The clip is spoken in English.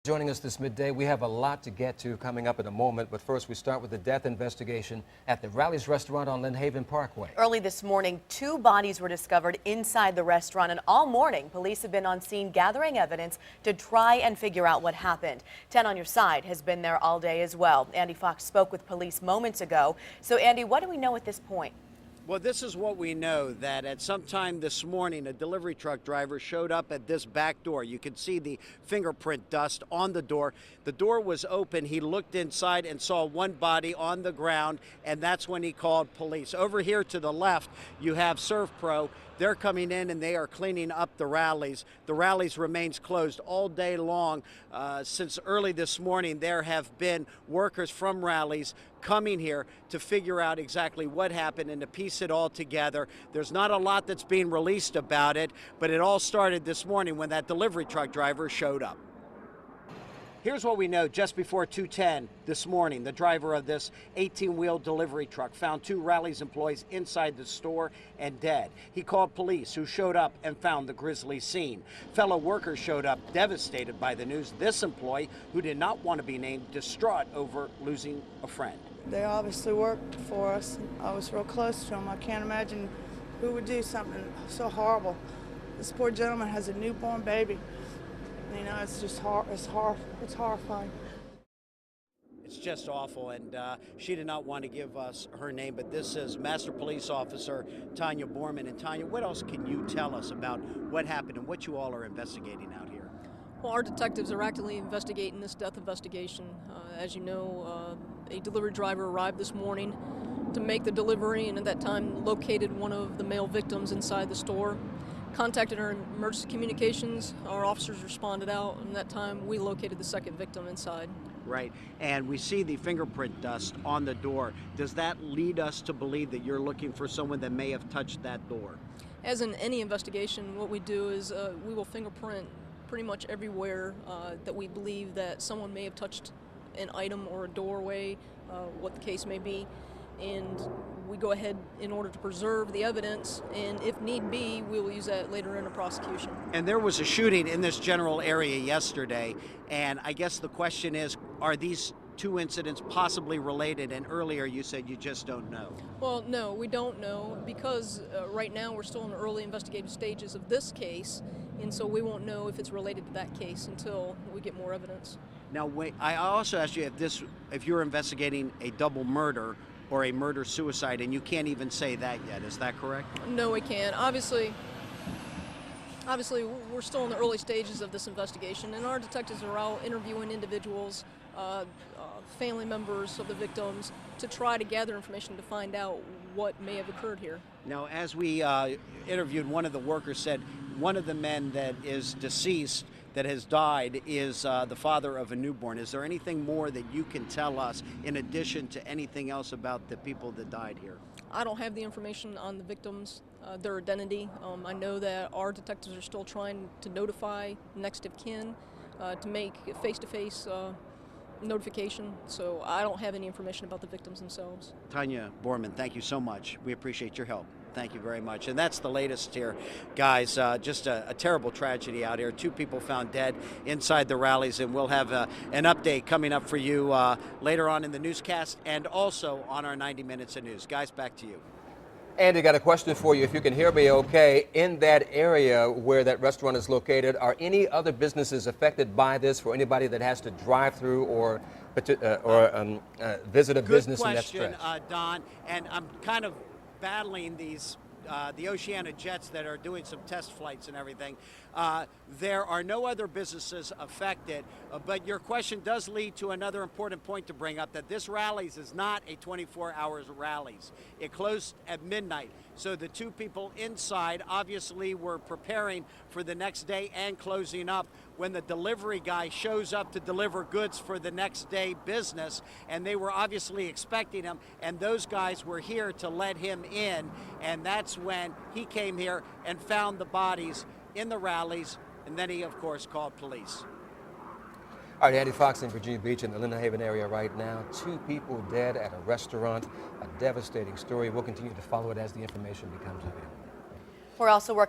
Joining us this midday, we have a lot to get to coming up in a moment, but first we start with the death investigation at the Rally's restaurant on Lynn Haven Parkway. Early this morning, 2 bodies were discovered inside the restaurant, and all morning, police have been on scene gathering evidence to try and figure out what happened. 10 on your side has been there all day as well. Andy Fox spoke with police moments ago. So, Andy, what do we know at this point? Well, this is what we know, that at some time this morning, a delivery truck driver showed up at this back door. You can see the fingerprint dust on the door. The door was open. He looked inside and saw one body on the ground, and that's when he called police. Over here to the left, you have ServPro. They're coming in and they are cleaning up the Rally's. The Rally's remains closed all day long. Since early this morning, there have been workers from Rally's coming here to figure out exactly what happened and to piece it all together. There's not a lot that's being released about it, but it all started this morning when that delivery truck driver showed up. Here's what we know. Just before 2:10 this morning, the driver of this 18-wheel delivery truck found 2 Rally's employees inside the store and dead. He called police, who showed up and found the grisly scene. Fellow workers showed up devastated by the news. This employee, who did not want to be named, distraught over losing a friend. They obviously worked for us. I was real close to them. I can't imagine who would do something so horrible. This poor gentleman has a newborn baby. You know, it's just it's horrifying. It's just awful, and she did not want to give us her name, but this is Master Police Officer Tanya Borman. And Tanya, what else can you tell us about what happened and what you all are investigating out here? Well, our detectives are actively investigating this death investigation. As you know, a delivery driver arrived this morning to make the delivery, and at that time located one of the male victims inside the store. Contacted our emergency communications, our officers responded out, and at that time we located the second victim inside. Right, and we see the fingerprint dust on the door. Does that lead us to believe that you're looking for someone that may have touched that door? As in any investigation, what we do is we will fingerprint pretty much everywhere that we believe that someone may have touched an item or a doorway, what the case may be. And we go ahead in order to preserve the evidence, and if need be, we will use that later in a prosecution. And there was a shooting in this general area yesterday, and I guess the question is, are these 2 incidents possibly related? And earlier you said you just don't know. Well, no, we don't know, because right now we're still in the early investigative stages of this case, and so we won't know if it's related to that case until we get more evidence. Now, wait, I also asked you if you're investigating a double murder or a murder-suicide, and you can't even say that yet. Is that correct? No, we can't. Obviously, we're still in the early stages of this investigation, and our detectives are out interviewing individuals, family members of the victims, to try to gather information to find out what may have occurred here. Now, as we interviewed, one of the workers said one of the men that is deceased, that has died, is the father of a newborn. Is there anything more that you can tell us in addition to anything else about the people that died here? I don't have the information on the victims, their identity. I know that our detectives are still trying to notify next of kin to make face-to-face notification, so I don't have any information about the victims themselves. Tanya Borman, thank you so much. We appreciate your help. Thank you very much. And that's the latest here, guys. Just a terrible tragedy out here. 2 people found dead inside the Rally's, and we'll have an update coming up for you later on in the newscast and also on our 90 Minutes of News. Guys, back to you. Andy, got a question for you, if you can hear me okay. In that area where that restaurant is located, are any other businesses affected by this, for anybody that has to drive through or visit a business in that stretch? Good question, Don. And I'm kind of battling these the Oceana jets that are doing some test flights and everything. There are no other businesses affected, but your question does lead to another important point to bring up, that this Rally's is not a 24-hour Rally's. It closed at midnight. So the 2 people inside obviously were preparing for the next day and closing up when the delivery guy shows up to deliver goods for the next day business, and they were obviously expecting him, and those guys were here to let him in, and that's when he came here and found the bodies in the Rally's, and then he, of course, called police. All right, Andy Fox in Virginia Beach in the Lynn Haven area right now. 2 people dead at a restaurant. A devastating story. We'll continue to follow it as the information becomes available. We're also working